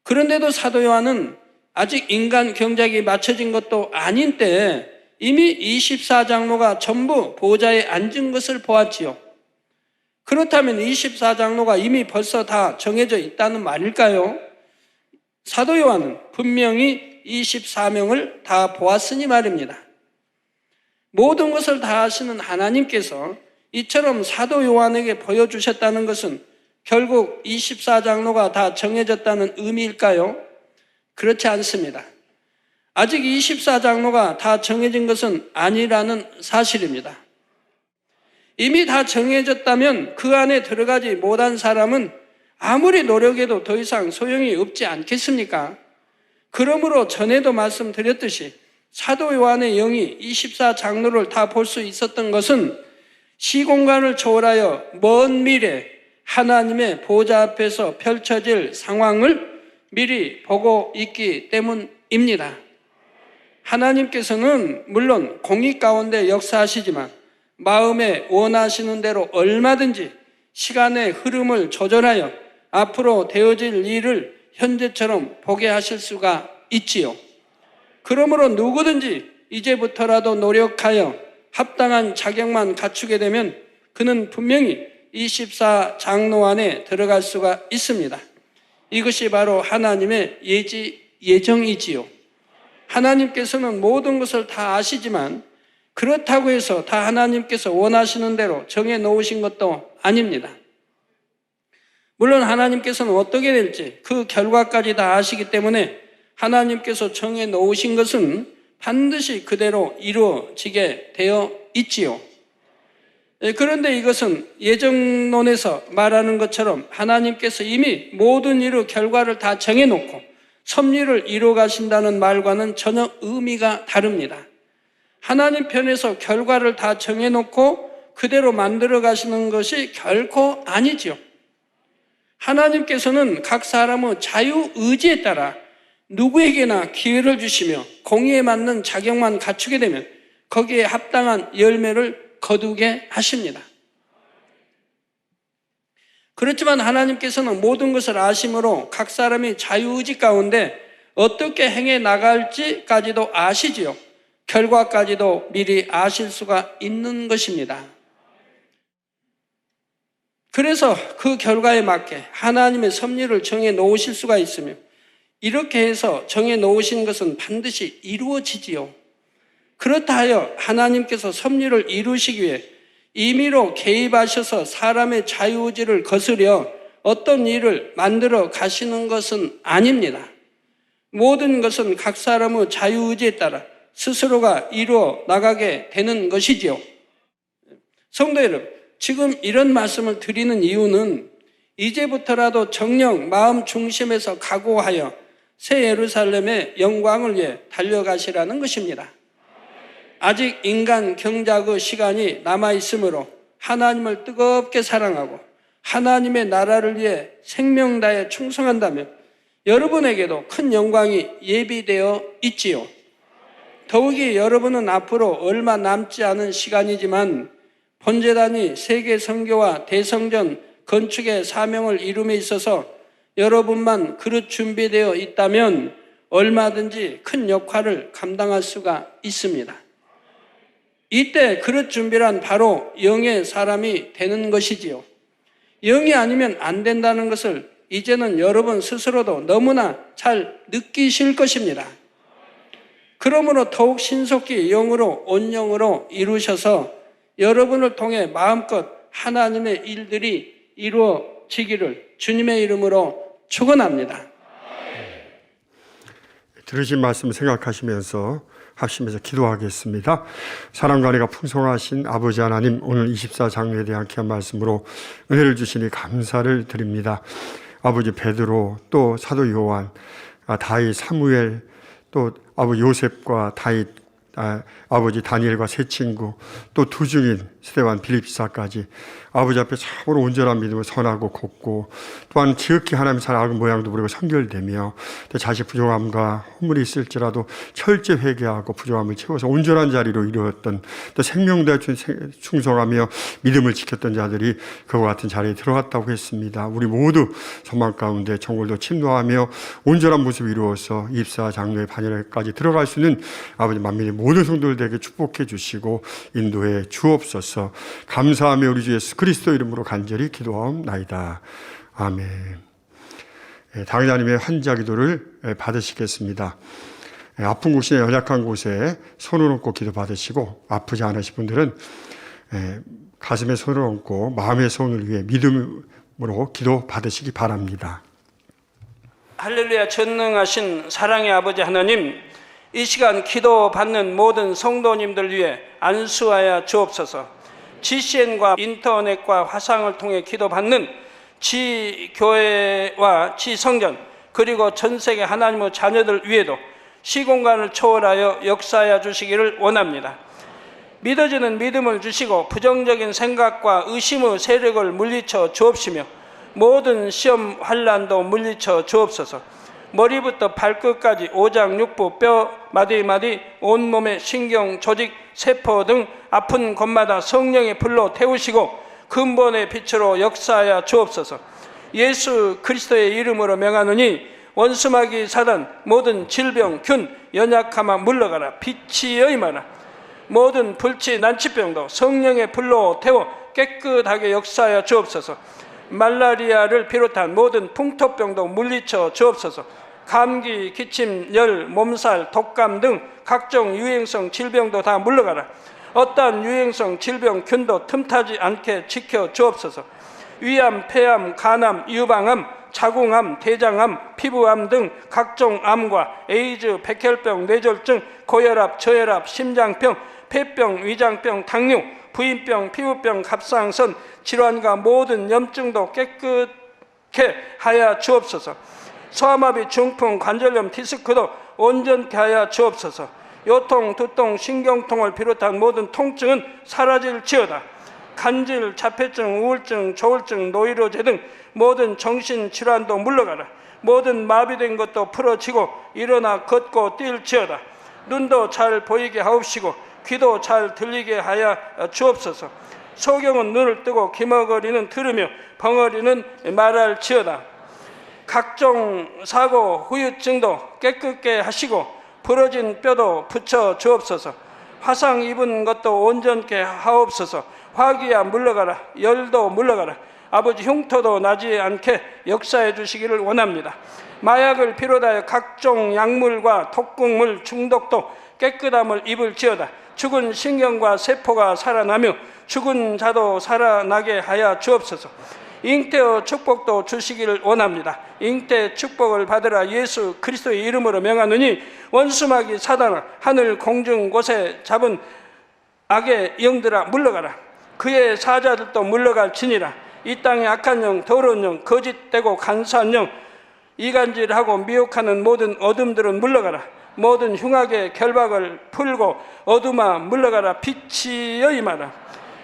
Speaker 2: 그런데도 사도 요한은 아직 인간 경작이 맞춰진 것도 아닌 때에 이미 24 장로가 전부 보좌에 앉은 것을 보았지요. 그렇다면 24 장로가 이미 벌써 다 정해져 있다는 말일까요? 사도 요한은 분명히 24명을 다 보았으니 말입니다. 모든 것을 다 아시는 하나님께서 이처럼 사도 요한에게 보여주셨다는 것은 결국 24 장로가 다 정해졌다는 의미일까요? 그렇지 않습니다. 아직 24 장로가 다 정해진 것은 아니라는 사실입니다. 이미 다 정해졌다면 그 안에 들어가지 못한 사람은 아무리 노력해도 더 이상 소용이 없지 않겠습니까? 그러므로 전에도 말씀드렸듯이 사도 요한의 영이 24 장로를 다 볼 수 있었던 것은 시공간을 초월하여 먼 미래 하나님의 보좌 앞에서 펼쳐질 상황을 미리 보고 있기 때문입니다. 하나님께서는 물론 공의 가운데 역사하시지만 마음에 원하시는 대로 얼마든지 시간의 흐름을 조절하여 앞으로 되어질 일을 현재처럼 보게 하실 수가 있지요. 그러므로 누구든지 이제부터라도 노력하여 합당한 자격만 갖추게 되면 그는 분명히 24 장로 안에 들어갈 수가 있습니다. 이것이 바로 하나님의 예정이지요. 하나님께서는 모든 것을 다 아시지만 그렇다고 해서 다 하나님께서 원하시는 대로 정해 놓으신 것도 아닙니다. 물론 하나님께서는 어떻게 될지 그 결과까지 다 아시기 때문에 하나님께서 정해 놓으신 것은 반드시 그대로 이루어지게 되어 있지요. 그런데 이것은 예정론에서 말하는 것처럼 하나님께서 이미 모든 일의 결과를 다 정해놓고 섭리를 이루어 가신다는 말과는 전혀 의미가 다릅니다. 하나님 편에서 결과를 다 정해놓고 그대로 만들어 가시는 것이 결코 아니지요. 하나님께서는 각 사람의 자유의지에 따라 누구에게나 기회를 주시며 공의에 맞는 자격만 갖추게 되면 거기에 합당한 열매를 거두게 하십니다. 그렇지만 하나님께서는 모든 것을 아심으로 각 사람이 자유의지 가운데 어떻게 행해 나갈지까지도 아시지요. 결과까지도 미리 아실 수가 있는 것입니다. 그래서 그 결과에 맞게 하나님의 섭리를 정해 놓으실 수가 있으며 이렇게 해서 정해 놓으신 것은 반드시 이루어지지요. 그렇다 하여 하나님께서 섭리를 이루시기 위해 임의로 개입하셔서 사람의 자유의지를 거스려 어떤 일을 만들어 가시는 것은 아닙니다. 모든 것은 각 사람의 자유의지에 따라 스스로가 이루어 나가게 되는 것이지요. 성도 여러분, 지금 이런 말씀을 드리는 이유는 이제부터라도 정녕 마음 중심에서 각오하여 새 예루살렘의 영광을 위해 달려가시라는 것입니다. 아직 인간 경작의 시간이 남아있으므로 하나님을 뜨겁게 사랑하고 하나님의 나라를 위해 생명 다해 충성한다면 여러분에게도 큰 영광이 예비되어 있지요. 더욱이 여러분은 앞으로 얼마 남지 않은 시간이지만 본재단이 세계 선교와 대성전 건축의 사명을 이룸에 있어서 여러분만 그릇 준비되어 있다면 얼마든지 큰 역할을 감당할 수가 있습니다. 이때 그릇 준비란 바로 영의 사람이 되는 것이지요. 영이 아니면 안 된다는 것을 이제는 여러분 스스로도 너무나 잘 느끼실 것입니다. 그러므로 더욱 신속히 영으로 온영으로 이루셔서 여러분을 통해 마음껏 하나님의 일들이 이루어지기를 주님의 이름으로 축원합니다.
Speaker 1: 들으신 말씀 생각하시면서 합심해서 기도하겠습니다. 사랑과 은혜가 풍성하신 아버지 하나님, 오늘 24장로에 대한 귀한 말씀으로 은혜를 주시니 감사를 드립니다. 아버지 베드로, 또 사도 요한, 다윗, 사무엘, 또 아버지 요셉과 다윗, 아버지 다니엘과 세 친구, 또 두 증인 스데반, 빌립사까지 아버지 앞에 참으로 온전한 믿음을 선하고 걷고, 또한 지극히 하나님 사랑 악은 모양도 부리고 선결되며 또 자식 부족함과 허물이 있을지라도 철저히 회개하고 부족함을 채워서 온전한 자리로 이루었던, 또 생명대에 충성하며 믿음을 지켰던 자들이 그와 같은 자리에 들어갔다고 했습니다. 우리 모두 소망 가운데 정골도 침노하며 온전한 모습을 이루어서 24장로의 반열에까지 들어갈 수 있는 아버지 만민의 모든 성도들에게 축복해 주시고 인도해 주옵소서. 감사하며 우리 주 예수 그리스도 이름으로 간절히 기도하옵나이다. 아멘. 당의자님의 환자 기도를 받으시겠습니다. 아픈 곳이나 연약한 곳에 손을 얹고 기도 받으시고, 아프지 않으신 분들은 가슴에 손을 얹고 마음의 소원을 위해 믿음으로 기도 받으시기 바랍니다.
Speaker 2: 할렐루야. 전능하신 사랑의 아버지 하나님, 이 시간 기도 받는 모든 성도님들 위해 안수하여 주옵소서. GCN과 인터넷과 화상을 통해 기도받는 지교회와 지성전, 그리고 전 세계 하나님의 자녀들 위에도 시공간을 초월하여 역사하여 주시기를 원합니다. 믿어지는 믿음을 주시고 부정적인 생각과 의심의 세력을 물리쳐 주옵시며 모든 시험 환난도 물리쳐 주옵소서. 머리부터 발끝까지 오장육부, 뼈, 마디마디, 온몸의 신경, 조직, 세포 등 아픈 곳마다 성령의 불로 태우시고 근본의 빛으로 역사하여 주옵소서. 예수 그리스도의 이름으로 명하노니 원수마귀 사단, 모든 질병, 균, 연약함아 물러가라. 빛이 임하라. 모든 불치, 난치병도 성령의 불로 태워 깨끗하게 역사하여 주옵소서. 말라리아를 비롯한 모든 풍토병도 물리쳐 주옵소서. 감기, 기침, 열, 몸살, 독감 등 각종 유행성 질병도 다 물러가라. 어떠한 유행성 질병, 균도 틈타지 않게 지켜 주옵소서. 위암, 폐암, 간암, 유방암, 자궁암, 대장암, 피부암 등 각종 암과 에이즈, 백혈병, 뇌졸중, 고혈압, 저혈압, 심장병, 폐병, 위장병, 당뇨, 부인병, 피부병, 갑상선 질환과 모든 염증도 깨끗게 하여 주옵소서. 소아마비, 중풍, 관절염, 디스크도 온전케 하여 주옵소서. 요통, 두통, 신경통을 비롯한 모든 통증은 사라질지어다. 간질, 자폐증, 우울증, 조울증, 노이로제 등 모든 정신질환도 물러가라. 모든 마비된 것도 풀어지고 일어나 걷고 뛸지어다. 눈도 잘 보이게 하옵시고 귀도 잘 들리게 하여 주옵소서. 소경은 눈을 뜨고 기머거리는 들으며 벙어리는 말할지어다. 각종 사고, 후유증도 깨끗게 하시고 부러진 뼈도 붙여 주옵소서. 화상 입은 것도 온전케 하옵소서. 화기야 물러가라. 열도 물러가라. 아버지 흉터도 나지 않게 역사해 주시기를 원합니다. 마약을 비롯하여 각종 약물과 독극물 중독도 깨끗함을 입을지어다. 죽은 신경과 세포가 살아나며 죽은 자도 살아나게 하여 주옵소서. 잉태의 축복도 주시기를 원합니다. 잉태 축복을 받으라. 예수 그리스도의 이름으로 명하느니 원수마귀 사단아, 하늘 공중 곳에 잡은 악의 영들아 물러가라. 그의 사자들도 물러갈지니라. 이 땅의 악한 영, 더러운 영, 거짓되고 간사한 영, 이간질하고 미혹하는 모든 어둠들은 물러가라. 모든 흉악의 결박을 풀고 어둠아 물러가라. 빛이여 임하라.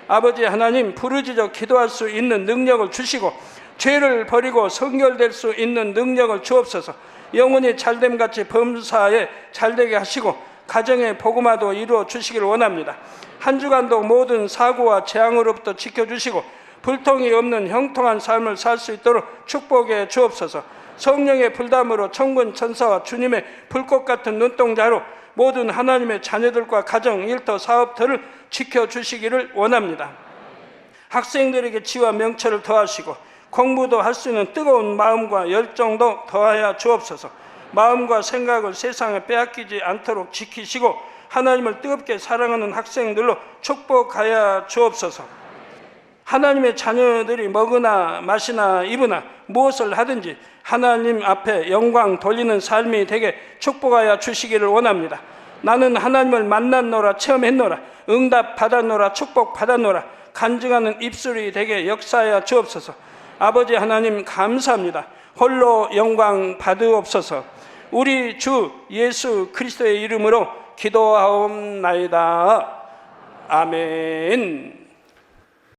Speaker 2: 아버지 하나님, 부르짖어 기도할 수 있는 능력을 주시고 죄를 버리고 성결될 수 있는 능력을 주옵소서. 영혼이 잘됨같이 범사에 잘되게 하시고 가정의 복음화도 이루어 주시기를 원합니다. 한 주간도 모든 사고와 재앙으로부터 지켜주시고 불통이 없는 형통한 삶을 살 수 있도록 축복해 주옵소서. 성령의 불담으로 천군 천사와 주님의 불꽃 같은 눈동자로 모든 하나님의 자녀들과 가정, 일터, 사업터를 지켜주시기를 원합니다. 학생들에게 지와 명철을 더하시고 공부도 할 수 있는 뜨거운 마음과 열정도 더하여 주옵소서. 마음과 생각을 세상에 빼앗기지 않도록 지키시고 하나님을 뜨겁게 사랑하는 학생들로 축복하여 주옵소서. 하나님의 자녀들이 먹으나 마시나 입으나 무엇을 하든지 하나님 앞에 영광 돌리는 삶이 되게 축복하여 주시기를 원합니다. 나는 하나님을 만났노라, 체험했노라, 응답 받았노라, 축복 받았노라, 간증하는 입술이 되게 역사하여 주옵소서. 아버지 하나님 감사합니다. 홀로 영광 받으옵소서. 우리 주 예수 그리스도의 이름으로 기도하옵나이다. 아멘.